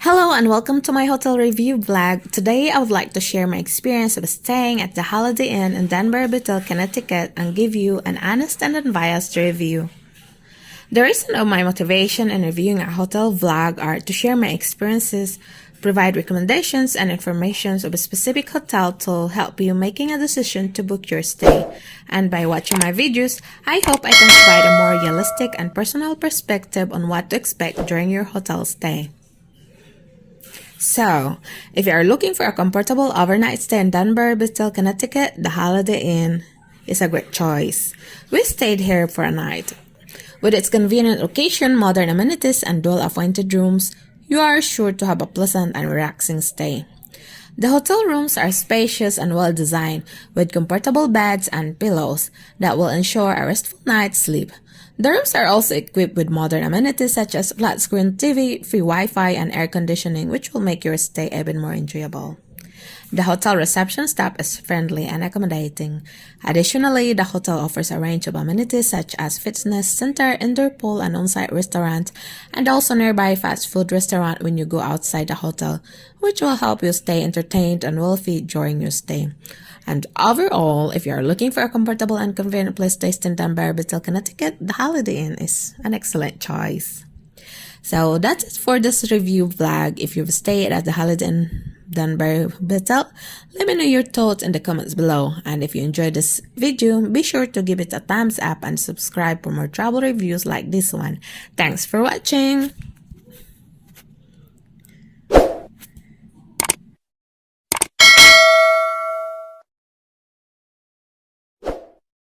Hello and welcome to my hotel review vlog. Today I would like to share my experience of staying at the Holiday Inn in Danbury Bethel, Connecticut and give you an honest and unbiased review. The reason of my motivation in reviewing a hotel vlog are to share my experiences, provide recommendations and information of a specific hotel to help you making a decision to book your stay. And by watching my videos, I hope I can provide a more realistic and personal perspective on what to expect during your hotel stay. So, if you are looking for a comfortable overnight stay in Danbury Bethel, Connecticut, the Holiday Inn is a great choice. We stayed here for a night. With its convenient location, modern amenities, and dual-appointed rooms, you are sure to have a pleasant and relaxing stay. The hotel rooms are spacious and well-designed, with comfortable beds and pillows that will ensure a restful night's sleep. The rooms are also equipped with modern amenities such as flat-screen TV, free Wi-Fi, and air conditioning, which will make your stay even more enjoyable. The hotel reception staff is friendly and accommodating. Additionally, the hotel offers a range of amenities such as fitness center, indoor pool, and on-site restaurant, and also nearby fast food restaurant when you go outside the hotel, which will help you stay entertained and well-fed during your stay. And overall, if you are looking for a comfortable and convenient place to stay in Danbury Bethel, Connecticut, the Holiday Inn is an excellent choice. So that's it for this review vlog. If you've stayed at the Holiday Inn Danbury Bethel, let me know your thoughts in the comments below. And if you enjoyed this video, be sure to give it a thumbs up and subscribe for more travel reviews like this one. Thanks for watching!